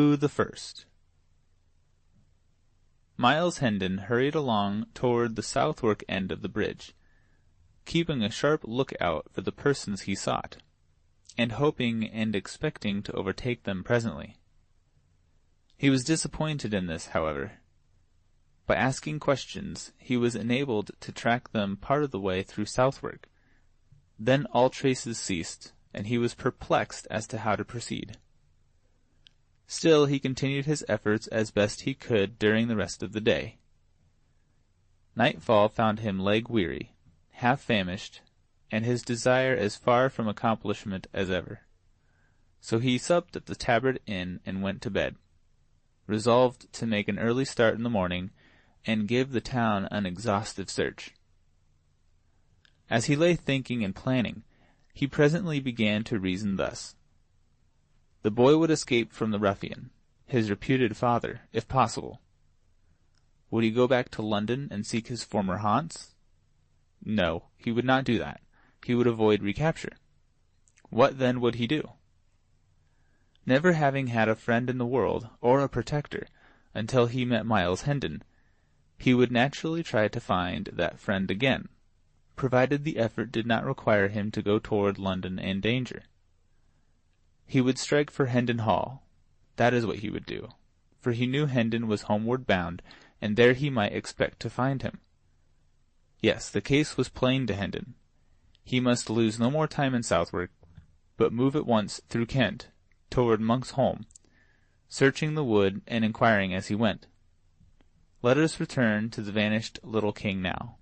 the First. Miles Hendon hurried along toward the Southwark end of the bridge, keeping a sharp lookout for the persons he sought, and hoping and expecting to overtake them presently. He was disappointed in this, however. By asking questions, he was enabled to track them part of the way through Southwark. Then all traces ceased, and he was perplexed as to how to proceed. Still, he continued his efforts as best he could during the rest of the day. Nightfall found him leg-weary, half-famished, and his desire as far from accomplishment as ever. So he supped at the Tabard Inn and went to bed, resolved to make an early start in the morning and give the town an exhaustive search. As he lay thinking and planning, he presently began to reason thus. The boy would escape from the ruffian, his reputed father, if possible. Would he go back to London and seek his former haunts? No, he would not do that. He would avoid recapture. What then would he do? Never having had a friend in the world, or a protector, until he met Miles Hendon, he would naturally try to find that friend again, provided the effort did not require him to go toward London and danger. He would strike for Hendon Hall. That is what he would do, for he knew Hendon was homeward bound, and there he might expect to find him. Yes, the case was plain to Hendon. He must lose no more time in Southwark, but move at once through Kent, toward Monk's Holm, searching the wood and inquiring as he went. Let us return to the vanished little king now.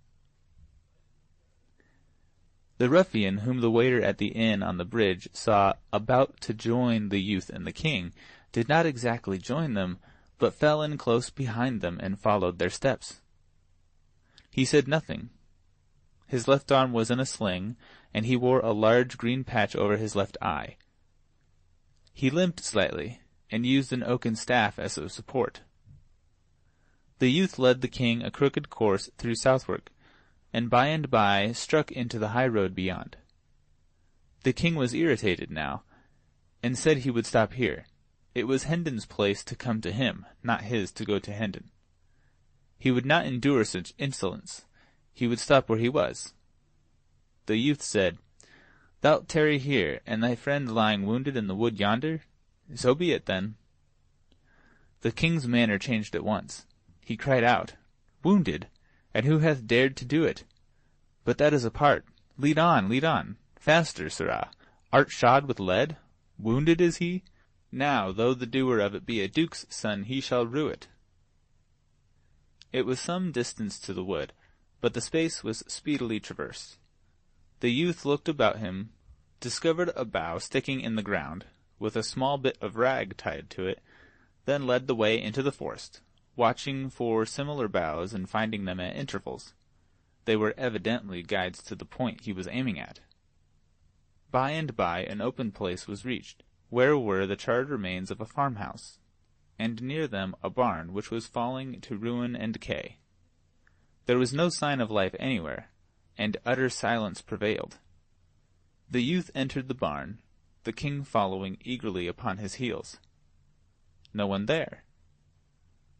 The ruffian whom the waiter at the inn on the bridge saw about to join the youth and the king did not exactly join them, but fell in close behind them and followed their steps. He said nothing. His left arm was in a sling, and he wore a large green patch over his left eye. He limped slightly, and used an oaken staff as a support. The youth led the king a crooked course through Southwark, and by struck into the high road beyond. The king was irritated now, and said he would stop here. It was Hendon's place to come to him, not his to go to Hendon. He would not endure such insolence. He would stop where he was. The youth said, "Thou'lt tarry here, and thy friend lying wounded in the wood yonder? So be it, then." The king's manner changed at once. He cried out, "Wounded! And who hath dared to do it? But that is apart. Lead on, lead on. Faster, sirrah. Art shod with lead? Wounded is he? Now, though the doer of it be a duke's son, he shall rue it." It was some distance to the wood, but the space was speedily traversed. The youth looked about him, discovered a bough sticking in the ground, with a small bit of rag tied to it, then led the way into the forest, watching for similar boughs and finding them at intervals. They were evidently guides to the point he was aiming at. By and by an open place was reached, where were the charred remains of a farmhouse, and near them a barn which was falling to ruin and decay. There was no sign of life anywhere, and utter silence prevailed. The youth entered the barn, the king following eagerly upon his heels. No one there.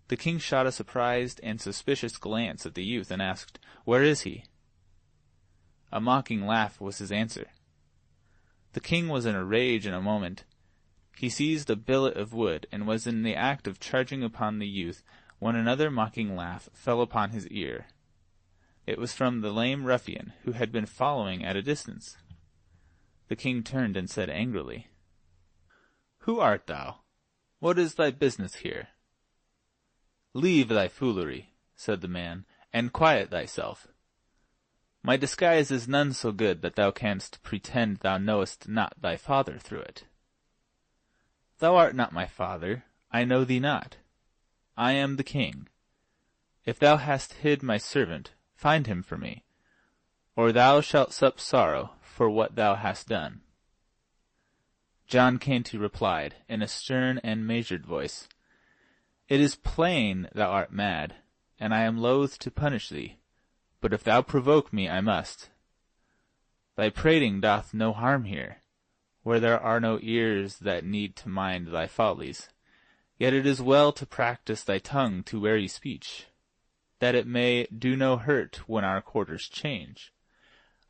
The king shot a surprised and suspicious glance at the youth and asked, "Where is he?" A mocking laugh was his answer. The king was in a rage in a moment. He seized a billet of wood and was in the act of charging upon the youth when another mocking laugh fell upon his ear. It was from the lame ruffian, who had been following at a distance. The king turned and said angrily, "Who art thou? What is thy business here?" "Leave thy foolery," said the man, "and quiet thyself. My disguise is none so good that thou canst pretend thou knowest not thy father through it. Thou art not my father, I know thee not. I am the king. If thou hast hid my servant, find him for me, or thou shalt sup sorrow for what thou hast done." John Canty replied, in a stern and measured voice, "It is plain thou art mad, and I am loath to punish thee, but if thou provoke me, I must. Thy prating doth no harm here, where there are no ears that need to mind thy follies. Yet it is well to practice thy tongue to wary speech, that it may do no hurt when our quarters change.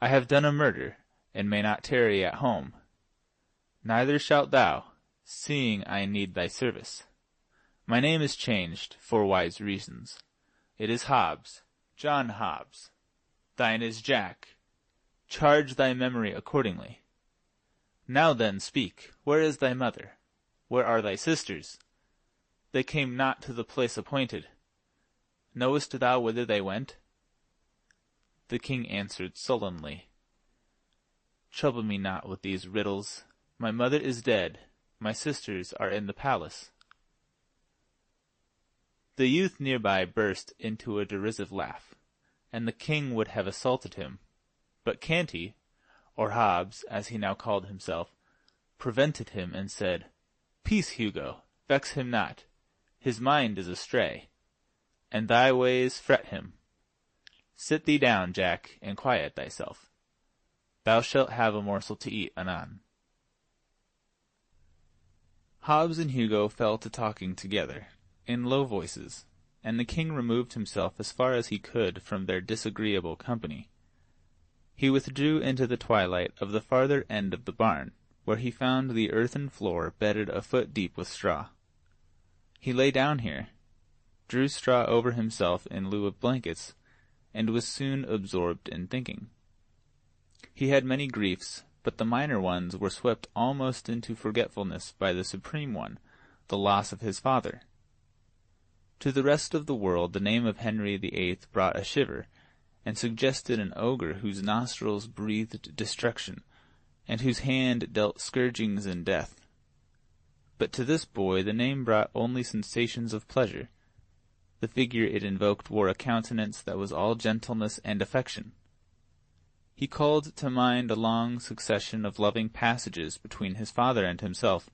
I have done a murder, and may not tarry at home. Neither shalt thou, seeing I need thy service. My name is changed, for wise reasons. It is Hobbs, John Hobbs. Thine is Jack. Charge thy memory accordingly. Now then, speak. Where is thy mother? Where are thy sisters? They came not to the place appointed. Knowest thou whither they went? The king answered sullenly, Trouble me not with these riddles. My mother is dead. My sisters are in the palace. The youth nearby burst into a derisive laugh, and the king would have assaulted him. But Canty, or Hobbs, as he now called himself, prevented him and said, Peace, Hugo, vex him not. His mind is astray, and thy ways fret him. Sit thee down, Jack, and quiet thyself. Thou shalt have a morsel to eat anon. Hobbs and Hugo fell to talking together, in low voices, and the king removed himself as far as he could from their disagreeable company. He withdrew into the twilight of the farther end of the barn, where he found the earthen floor bedded a foot deep with straw. He lay down here, drew straw over himself in lieu of blankets, and was soon absorbed in thinking. He had many griefs, but the minor ones were swept almost into forgetfulness by the supreme one, the loss of his father. To the rest of the world the name of Henry VIII brought a shiver, and suggested an ogre whose nostrils breathed destruction, and whose hand dealt scourgings and death. But to this boy the name brought only sensations of pleasure. The figure it invoked wore a countenance that was all gentleness and affection. He called to mind a long succession of loving passages between his father and himself,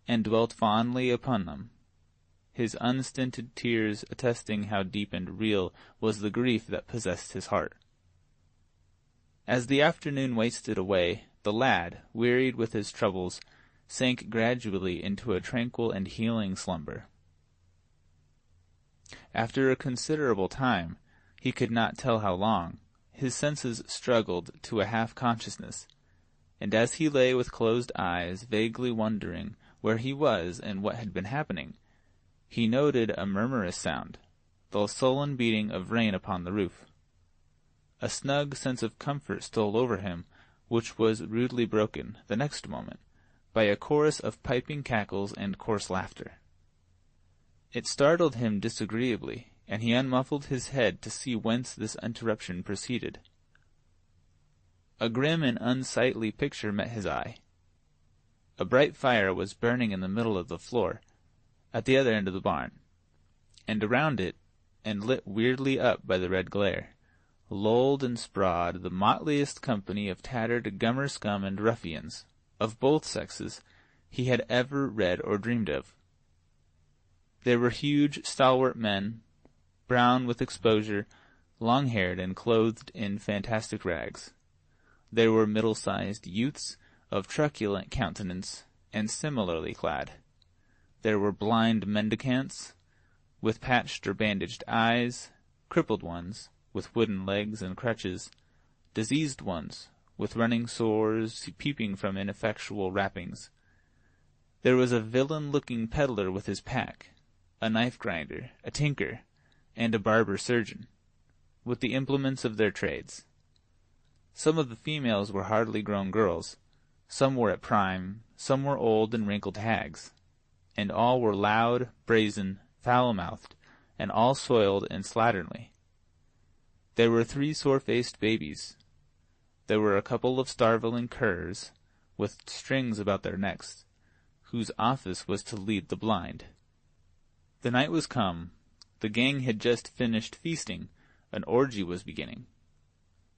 and dwelt fondly upon them, his unstinted tears attesting how deep and real was the grief that possessed his heart. As the afternoon wasted away, the lad, wearied with his troubles, sank gradually into a tranquil and healing slumber. After a considerable time, he could not tell how long, his senses struggled to a half-consciousness, and as he lay with closed eyes, vaguely wondering where he was and what had been happening, he noted a murmurous sound, the sullen beating of rain upon the roof. A snug sense of comfort stole over him, which was rudely broken, the next moment, by a chorus of piping cackles and coarse laughter. It startled him disagreeably, and he unmuffled his head to see whence this interruption proceeded. A grim and unsightly picture met his eye. A bright fire was burning in the middle of the floor, at the other end of the barn, and around it, and lit weirdly up by the red glare, lolled and sprawled the motliest company of tattered gummer scum and ruffians, of both sexes, he had ever read or dreamed of. There were huge, stalwart men, brown with exposure, long-haired and clothed in fantastic rags. There were middle-sized youths of truculent countenance and similarly clad. There were blind mendicants, with patched or bandaged eyes, crippled ones, with wooden legs and crutches, diseased ones, with running sores peeping from ineffectual wrappings. There was a villain-looking peddler with his pack, a knife-grinder, a tinker, and a barber-surgeon, with the implements of their trades. Some of the females were hardly grown girls, some were at prime, some were old and wrinkled hags, and all were loud, brazen, foul-mouthed, and all soiled and slatternly. There were 3 sore-faced babies. There were a couple of starveling curs, with strings about their necks, whose office was to lead the blind. The night was come. The gang had just finished feasting. An orgy was beginning.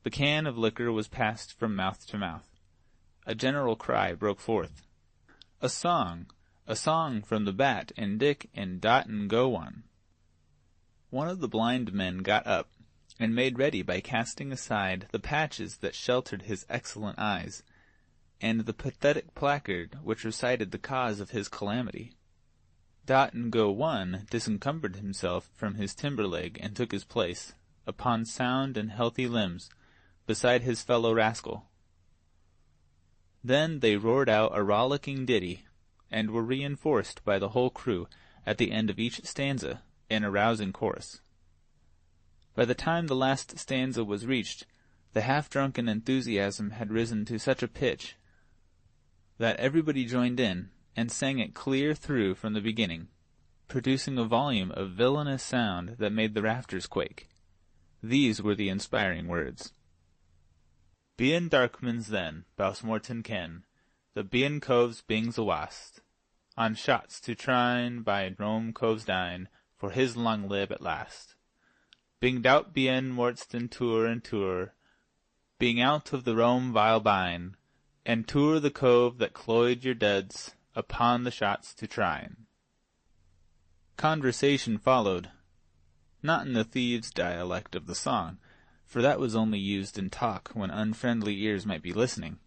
The can of liquor was passed from mouth to mouth. A general cry broke forth. A song from the Bat and Dick and Dot and Go One. One of the blind men got up and made ready by casting aside the patches that sheltered his excellent eyes, and the pathetic placard which recited the cause of his calamity. Dot and Go One disencumbered himself from his timber leg and took his place, upon sound and healthy limbs, beside his fellow rascal. Then they roared out a rollicking ditty, and were reinforced by the whole crew at the end of each stanza in a rousing chorus. By the time the last stanza was reached, the half-drunken enthusiasm had risen to such a pitch that everybody joined in and sang it clear through from the beginning, producing a volume of villainous sound that made the rafters quake. These were the inspiring words. Bein darkmans then, Bousmorton ken, the bein coves bings awast, on shots to trine by Rome coves dine, for his long live at last. Bing doubt bein Mortston tour and tour, being out of the Rome vile bine, and tour the cove that cloyed your duds, upon the shots to trine. Conversation followed, not in the thieves' dialect of the song, for that was only used in talk when unfriendly ears might be listening.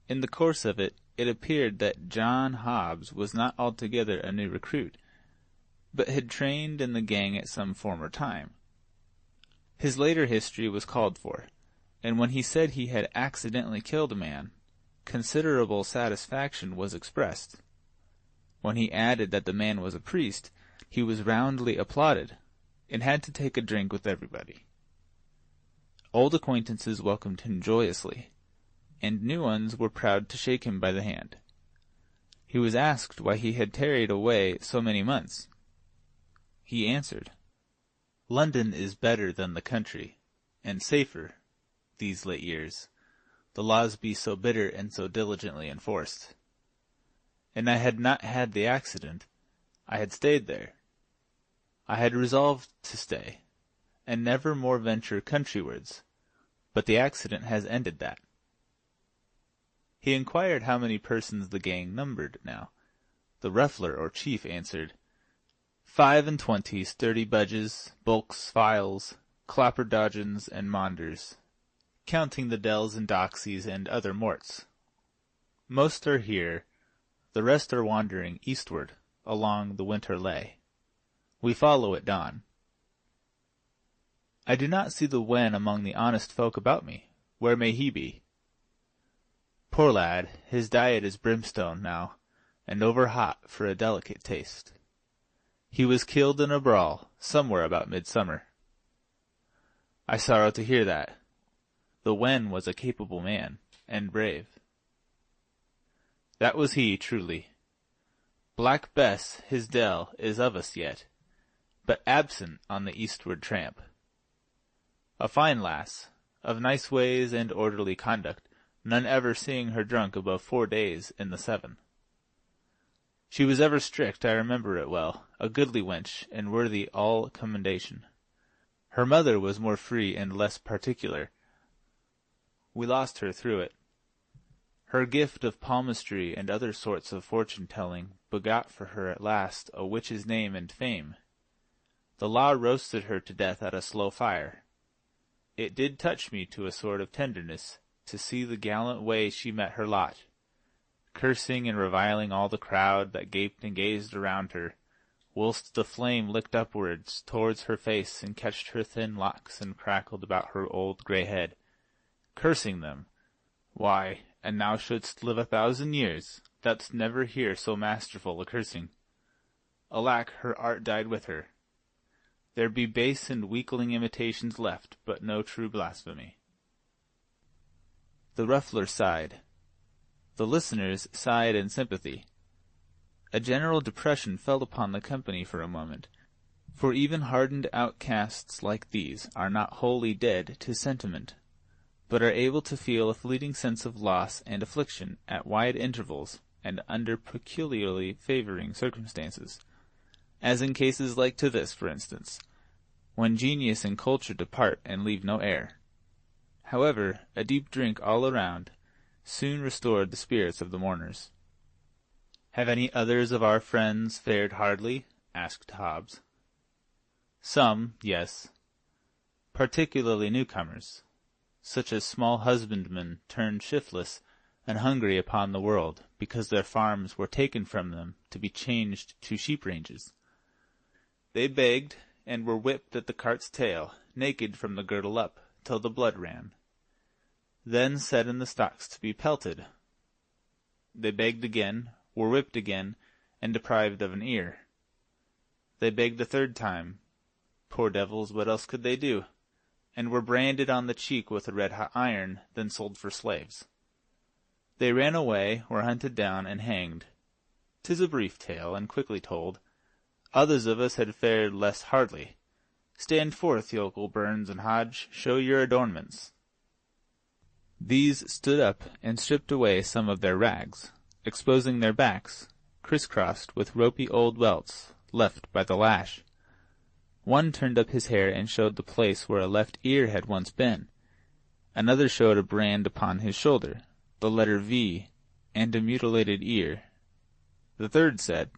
In the course of it, it appeared that John Hobbs was not altogether a new recruit, but had trained in the gang at some former time. His later history was called for, and when he said he had accidentally killed a man, considerable satisfaction was expressed. When he added that the man was a priest, he was roundly applauded, and had to take a drink with everybody. Old acquaintances welcomed him joyously, and new ones were proud to shake him by the hand. He was asked why he had tarried away so many months. He answered, "London is better than the country, and safer, these late years, the laws be so bitter and so diligently enforced. And I had not had the accident, I had stayed there. I had resolved to stay, and never more venture countrywards, but the accident has ended that." He inquired how many persons the gang numbered now. The ruffler or chief answered, 25 sturdy budges, bulks, files, clapperdodgins, and monders, counting the dells and doxies and other morts. Most are here, the rest are wandering eastward along the winter lay. We follow at dawn. I do not see the wen among the honest folk about me. Where may he be? Poor lad, his diet is brimstone now, and over hot for a delicate taste. He was killed in a brawl, somewhere about midsummer. I sorrow to hear that. The wen was a capable man, and brave. That was he, truly. Black Bess, his dell, is of us yet, but absent on the eastward tramp. A fine lass, of nice ways and orderly conduct, none ever seeing her drunk above 4 days in the 7. She was ever strict, I remember it well, a goodly wench, and worthy all commendation. Her mother was more free and less particular. We lost her through it. Her gift of palmistry and other sorts of fortune-telling begot for her at last a witch's name and fame. The law roasted her to death at a slow fire. It did touch me to a sort of tenderness to see the gallant way she met her lot, cursing and reviling all the crowd that gaped and gazed around her, whilst the flame licked upwards towards her face and catched her thin locks and crackled about her old grey head, cursing them. Why, and thou shouldst live 1,000 years, thou'dst never hear so masterful a cursing. Alack, her art died with her. There be base and weakling imitations left, but no true blasphemy. The ruffler sighed. The listeners sighed in sympathy. A general depression fell upon the company for a moment, for even hardened outcasts like these are not wholly dead to sentiment, but are able to feel a fleeting sense of loss and affliction at wide intervals and under peculiarly favoring circumstances, as in cases like to this, for instance, when genius and culture depart and leave no heir. However, a deep drink all around soon restored the spirits of the mourners. "Have any others of our friends fared hardly?" asked Hobbs. "Some, yes. Particularly newcomers, such as small husbandmen turned shiftless, and hungry upon the world, because their farms were taken from them to be changed to sheep ranges. They begged, and were whipped at the cart's tail, naked from the girdle up, till the blood ran. Then set in the stocks to be pelted. They begged again, were whipped again, and deprived of an ear. They begged a third time. Poor devils, what else could they do? And were branded on the cheek with a red-hot iron, then sold for slaves. They ran away, were hunted down, and hanged. 'Tis a brief tale, and quickly told. Others of us had fared less hardly. Stand forth, yokel Burns and Hodge, show your adornments. These stood up and stripped away some of their rags, exposing their backs, crisscrossed with ropey old welts, left by the lash. One turned up his hair and showed the place where a left ear had once been. Another showed a brand upon his shoulder, the letter V, and a mutilated ear. The third said,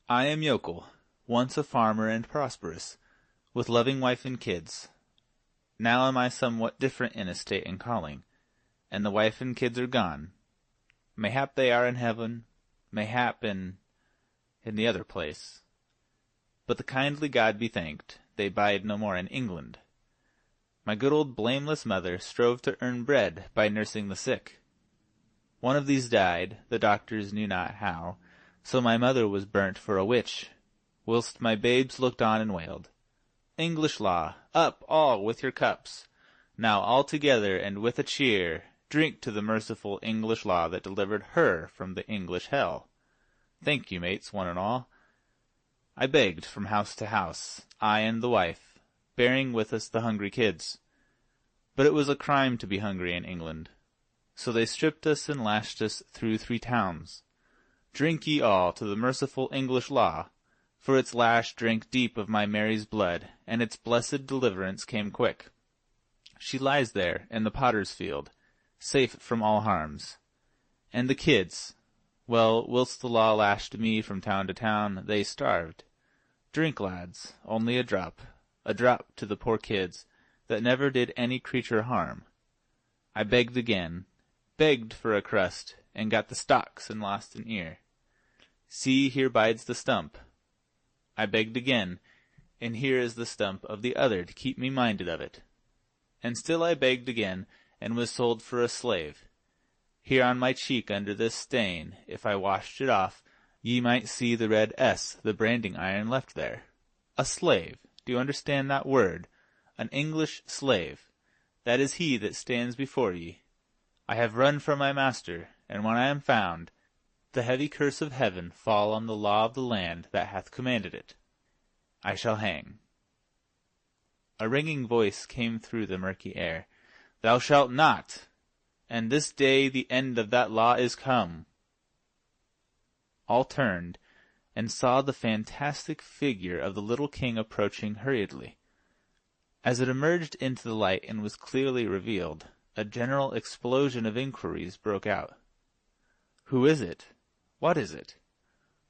I am yokel, once a farmer and prosperous, with loving wife and kids. Now am I somewhat different in estate and calling, and the wife and kids are gone. Mayhap they are in heaven, mayhap in the other place. But the kindly God be thanked, they bide no more in England. My good old blameless mother strove to earn bread by nursing the sick. One of these died, the doctors knew not how, so my mother was burnt for a witch, whilst my babes looked on and wailed. English law, up all with your cups! Now all together and with a cheer, drink to the merciful English law that delivered her from the English hell. Thank you, mates, one and all. I begged from house to house, I and the wife, bearing with us the hungry kids. But it was a crime to be hungry in England. So they stripped us and lashed us through 3 towns. Drink ye all to the merciful English law, for its lash drank deep of my Mary's blood, and its blessed deliverance came quick. She lies there in the potter's field, safe from all harms. And the kids, well, whilst the law lashed me from town to town, they starved. Drink, lads, only a drop to the poor kids, that never did any creature harm. I begged again, begged for a crust, and got the stocks and lost an ear. See, here bides the stump. I begged again, and here is the stump of the other to keep me minded of it. And still I begged again, and was sold for a slave. Here on my cheek under this stain, if I washed it off, ye might see the red S, the branding iron, left there. A slave, do you understand that word? An English slave. That is he that stands before ye. I have run from my master, and when I am found, the heavy curse of heaven fall on the law of the land that hath commanded it. I shall hang. A ringing voice came through the murky air. Thou shalt not! And this day the end of that law is come. All turned, and saw the fantastic figure of the little king approaching hurriedly. As it emerged into the light and was clearly revealed, a general explosion of inquiries broke out. Who is it? What is it?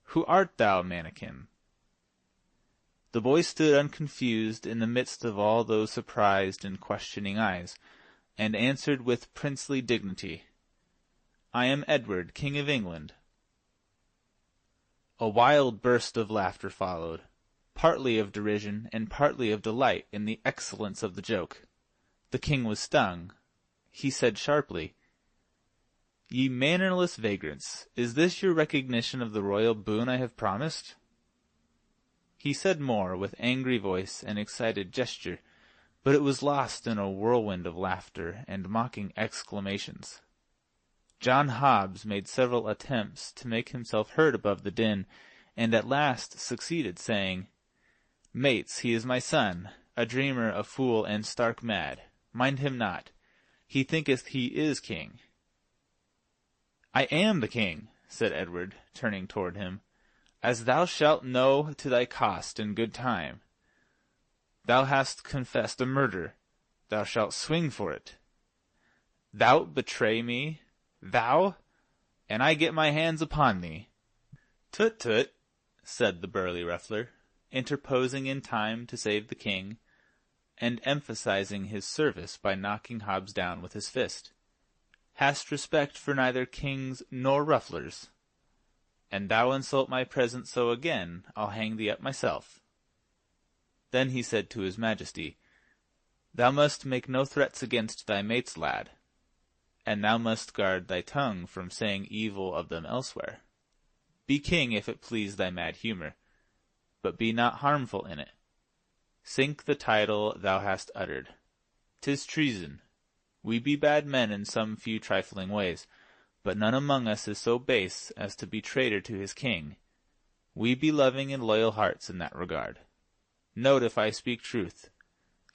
Who art thou, mannikin? The boy stood unconfused in the midst of all those surprised and questioning eyes, and answered with princely dignity, I am Edward, King of England. A wild burst of laughter followed, partly of derision and partly of delight in the excellence of the joke. The king was stung. He said sharply, Ye mannerless vagrants, is this your recognition of the royal boon I have promised? He said more with angry voice and excited gesture, but it was lost in a whirlwind of laughter and mocking exclamations. John Hobbs made several attempts to make himself heard above the din, and at last succeeded, saying, Mates, he is my son, a dreamer, a fool, and stark mad. Mind him not. He thinketh he is king. I am the king, said Edward, turning toward him, as thou shalt know to thy cost in good time. Thou hast confessed a murder. Thou shalt swing for it. Thou'lt betray me? Thou? And I get my hands upon thee. Tut, tut, said the burly ruffler, interposing in time to save the king, and emphasizing his service by knocking Hobbs down with his fist. hast respect for neither kings nor rufflers. And thou insult my presence so again, I'll hang thee up myself. Then he said to his majesty, Thou must make no threats against thy mates, lad, and thou must guard thy tongue from saying evil of them elsewhere. Be king if it please thy mad humour, but be not harmful in it. Sink the title thou hast uttered. 'Tis treason. We be bad men in some few trifling ways, but none among us is so base as to be traitor to his king. We be loving and loyal hearts in that regard. Note if I speak truth.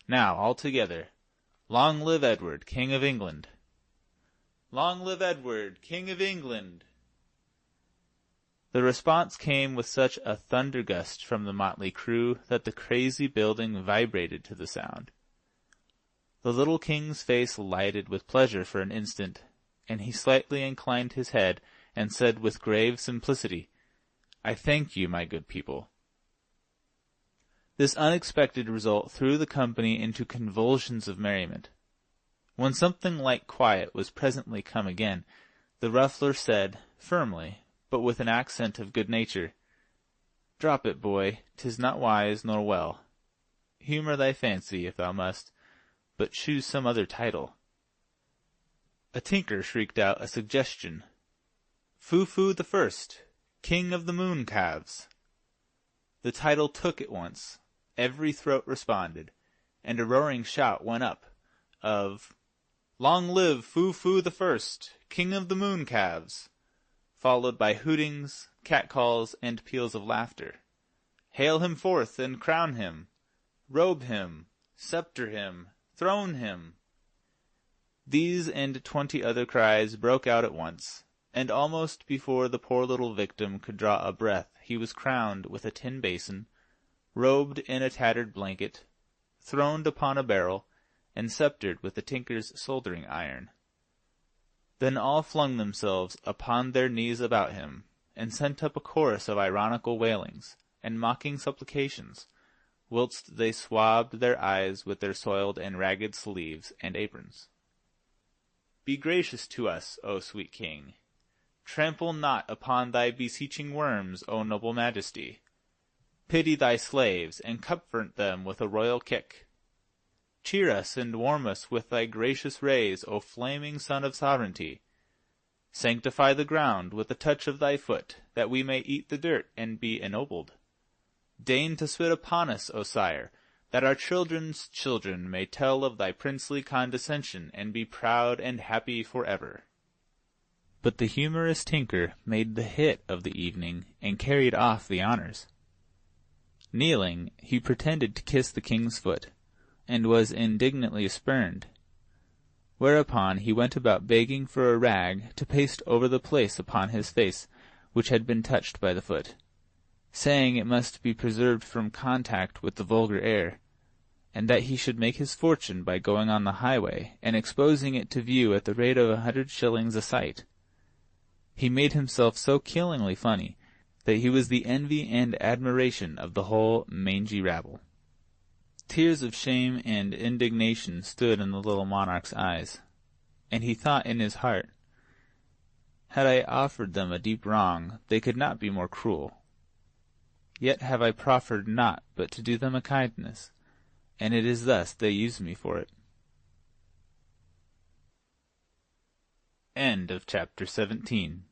Now, all together, long live Edward, King of England! Long live Edward, King of England! The response came with such a thundergust from the motley crew that the crazy building vibrated to the sound. The little king's face lighted with pleasure for an instant, and he slightly inclined his head and said with grave simplicity, I thank you, my good people. This unexpected result threw the company into convulsions of merriment. When something like quiet was presently come again, the ruffler said, firmly, but with an accent of good nature, Drop it, boy, 'tis not wise nor well. Humour thy fancy, if thou must, but choose some other title. A tinker shrieked out a suggestion. Foo-foo the First, King of the Moon Calves. The title took at once. Every throat responded, and a roaring shout went up of, Long live Foo-foo the First, King of the Moon Calves, followed by hootings, catcalls, and peals of laughter. Hail him forth and crown him, robe him, sceptre him, throne him. These and 20 other cries broke out at once, and almost before the poor little victim could draw a breath he was crowned with a tin basin, robed in a tattered blanket, throned upon a barrel, and sceptred with the tinker's soldering iron. Then all flung themselves upon their knees about him, and sent up a chorus of ironical wailings and mocking supplications, whilst they swabbed their eyes with their soiled and ragged sleeves and aprons. Be gracious to us, O sweet king. Trample not upon thy beseeching worms, O noble majesty. Pity thy slaves, and comfort them with a royal kick. Cheer us and warm us with thy gracious rays, O flaming sun of sovereignty. Sanctify the ground with a touch of thy foot, that we may eat the dirt and be ennobled. Deign to spit upon us, O sire, that our children's children may tell of thy princely condescension and be proud and happy forever. But the humorous tinker made the hit of the evening and carried off the honors. Kneeling, he pretended to kiss the king's foot, and was indignantly spurned. Whereupon he went about begging for a rag to paste over the place upon his face which had been touched by the foot, saying it must be preserved from contact with the vulgar air, and that he should make his fortune by going on the highway and exposing it to view at the rate of 100 shillings a sight. He made himself so killingly funny that he was the envy and admiration of the whole mangy rabble. Tears of shame and indignation stood in the little monarch's eyes, and he thought in his heart, Had I offered them a deep wrong, they could not be more cruel. Yet have I proffered naught but to do them a kindness, and it is thus they use me for it. End of chapter 17.